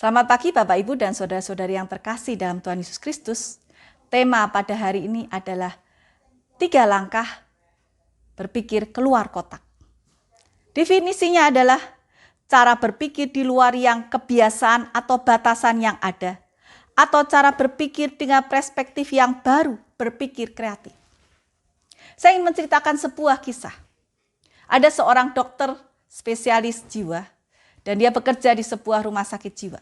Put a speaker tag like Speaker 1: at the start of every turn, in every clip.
Speaker 1: Selamat pagi Bapak Ibu dan saudara-saudari yang terkasih dalam Tuhan Yesus Kristus. Tema pada hari ini adalah 3 langkah berpikir keluar kotak. Definisinya adalah cara berpikir di luar yang kebiasaan atau batasan yang ada, atau cara berpikir dengan perspektif yang baru, berpikir kreatif. Saya ingin menceritakan sebuah kisah. Ada seorang dokter spesialis jiwa dan dia bekerja di sebuah rumah sakit jiwa.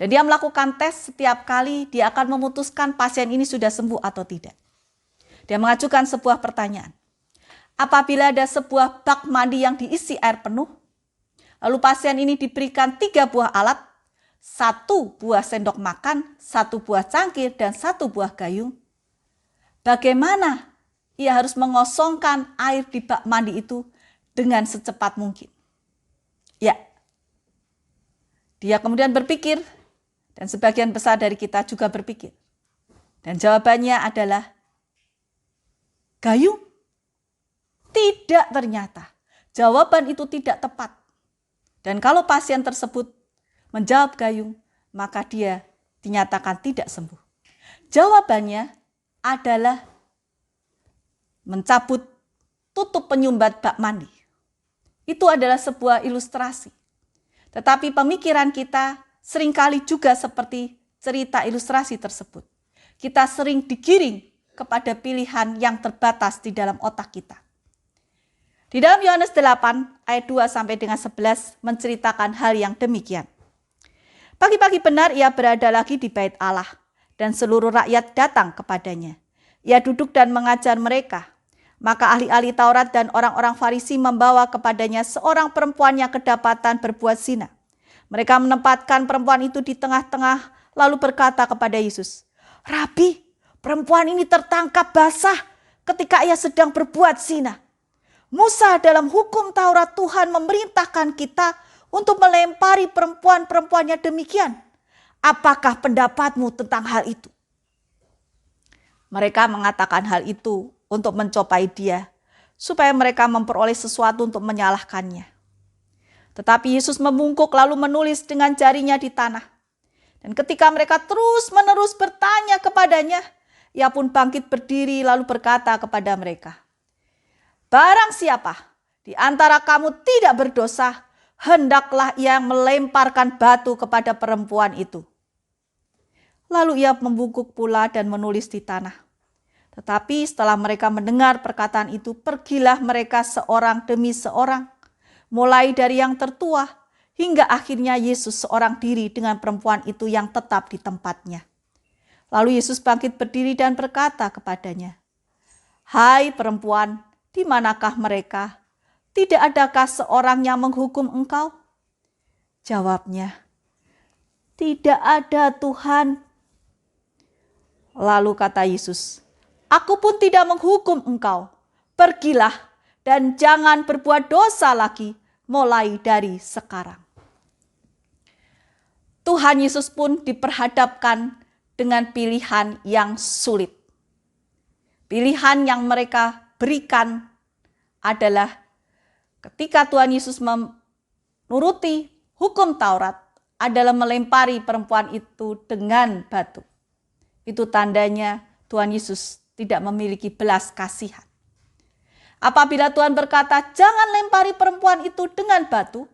Speaker 1: Dan dia melakukan tes setiap kali dia akan memutuskan pasien ini sudah sembuh atau tidak. Dia mengajukan sebuah pertanyaan. Apabila ada sebuah bak mandi yang diisi air penuh, lalu pasien ini diberikan 3 buah alat, 1 buah sendok makan, 1 buah cangkir, dan 1 buah gayung. Bagaimana ia harus mengosongkan air di bak mandi itu dengan secepat mungkin? Ya, dia kemudian berpikir, dan sebagian besar dari kita juga berpikir. Dan jawabannya adalah gayung. Tidak, ternyata. Jawaban itu tidak tepat. Dan kalau pasien tersebut menjawab gayung, maka dia dinyatakan tidak sembuh. Jawabannya adalah mencabut tutup penyumbat bak mandi. Itu adalah sebuah ilustrasi. Tetapi pemikiran kita seringkali juga seperti cerita ilustrasi tersebut. Kita sering digiring kepada pilihan yang terbatas di dalam otak kita. Di dalam Yohanes 8 ayat 2 sampai dengan 11 menceritakan hal yang demikian. Pagi-pagi benar ia berada lagi di bait Allah dan seluruh rakyat datang kepadanya. Ia duduk dan mengajar mereka. Maka ahli-ahli Taurat dan orang-orang Farisi membawa kepadanya seorang perempuan yang kedapatan berbuat zina. Mereka menempatkan perempuan itu di tengah-tengah lalu berkata kepada Yesus, "Rabi, perempuan ini tertangkap basah ketika ia sedang berbuat zina. Musa dalam hukum Taurat Tuhan memerintahkan kita untuk melempari perempuan-perempuannya demikian. Apakah pendapatmu tentang hal itu?" Mereka mengatakan hal itu untuk mencobai dia, supaya mereka memperoleh sesuatu untuk menyalahkannya. Tetapi Yesus membungkuk lalu menulis dengan jarinya di tanah. Dan ketika mereka terus-menerus bertanya kepadanya, ia pun bangkit berdiri lalu berkata kepada mereka, "Barang siapa di antara kamu tidak berdosa, hendaklah ia melemparkan batu kepada perempuan itu." Lalu ia membungkuk pula dan menulis di tanah. Tetapi setelah mereka mendengar perkataan itu, pergilah mereka seorang demi seorang, mulai dari yang tertua, hingga akhirnya Yesus seorang diri dengan perempuan itu yang tetap di tempatnya. Lalu Yesus bangkit berdiri dan berkata kepadanya, "Hai perempuan, di manakah mereka? Tidak adakah seorang yang menghukum engkau?" Jawabnya, "Tidak ada, Tuhan." Lalu kata Yesus, "Aku pun tidak menghukum engkau. Pergilah dan jangan berbuat dosa lagi mulai dari sekarang." Tuhan Yesus pun diperhadapkan dengan pilihan yang sulit. Pilihan yang mereka berikan adalah ketika Tuhan Yesus menuruti hukum Taurat adalah melempari perempuan itu dengan batu. Itu tandanya Tuhan Yesus tidak memiliki belas kasihan. Apabila Tuhan berkata, "Jangan lempari perempuan itu dengan batu,"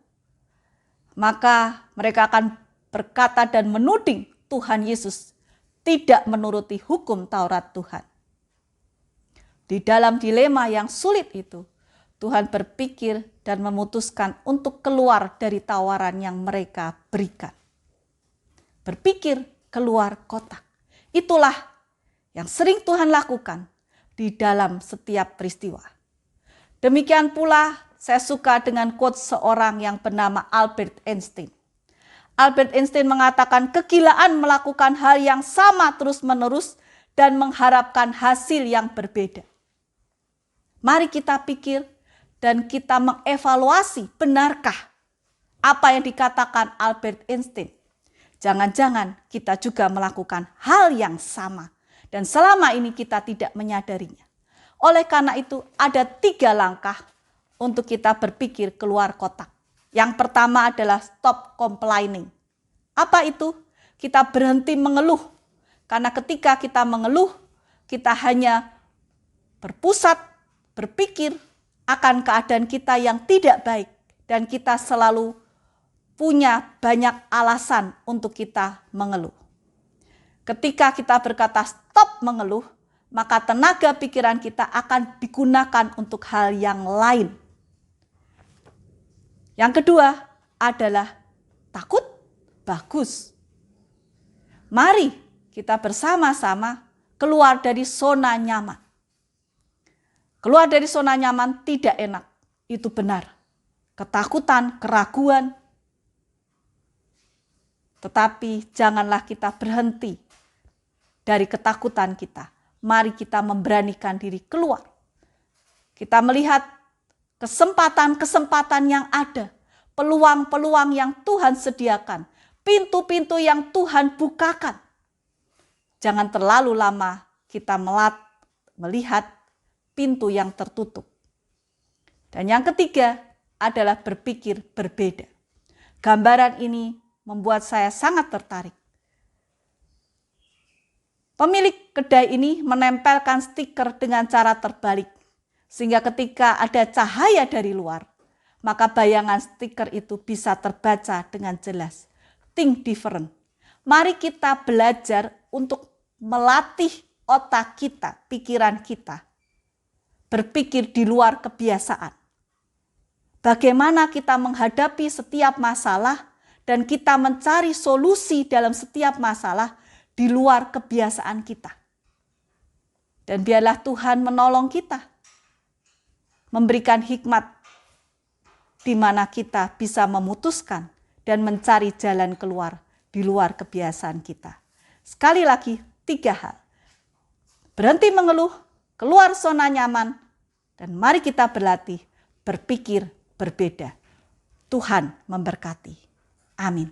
Speaker 1: maka mereka akan berkata dan menuding Tuhan Yesus tidak menuruti hukum Taurat Tuhan. Di dalam dilema yang sulit itu, Tuhan berpikir dan memutuskan untuk keluar dari tawaran yang mereka berikan. Berpikir keluar kotak. Itulah yang sering Tuhan lakukan di dalam setiap peristiwa. Demikian pula saya suka dengan quote seorang yang bernama Albert Einstein. Albert Einstein mengatakan kegilaan melakukan hal yang sama terus-menerus dan mengharapkan hasil yang berbeda. Mari kita pikir dan kita mengevaluasi, benarkah apa yang dikatakan Albert Einstein? Jangan-jangan kita juga melakukan hal yang sama dan selama ini kita tidak menyadarinya. Oleh karena itu ada 3 langkah untuk kita berpikir keluar kotak. Yang pertama adalah stop complaining. Apa itu? Kita berhenti mengeluh. Karena ketika kita mengeluh, kita hanya berpusat, berpikir akan keadaan kita yang tidak baik. Dan kita selalu punya banyak alasan untuk kita mengeluh. Ketika kita berkata stop mengeluh, maka tenaga pikiran kita akan digunakan untuk hal yang lain. Yang kedua adalah takut, bagus. Mari kita bersama-sama keluar dari zona nyaman. Keluar dari zona nyaman tidak enak, itu benar. Ketakutan, keraguan. Tetapi janganlah kita berhenti dari ketakutan kita. Mari kita memberanikan diri keluar. Kita melihat kesempatan-kesempatan yang ada, peluang-peluang yang Tuhan sediakan, pintu-pintu yang Tuhan bukakan. Jangan terlalu lama kita melihat pintu yang tertutup. Dan yang ketiga adalah berpikir berbeda. Gambaran ini membuat saya sangat tertarik. Pemilik kedai ini menempelkan stiker dengan cara terbalik, sehingga ketika ada cahaya dari luar, maka bayangan stiker itu bisa terbaca dengan jelas. Think different. Mari kita belajar untuk melatih otak kita, pikiran kita, berpikir di luar kebiasaan. Bagaimana kita menghadapi setiap masalah dan kita mencari solusi dalam setiap masalah di luar kebiasaan kita. Dan biarlah Tuhan menolong kita, memberikan hikmat di mana kita bisa memutuskan dan mencari jalan keluar di luar kebiasaan kita. Sekali lagi, 3 hal. Berhenti mengeluh, keluar zona nyaman, dan mari kita berlatih berpikir berbeda. Tuhan memberkati. Amin.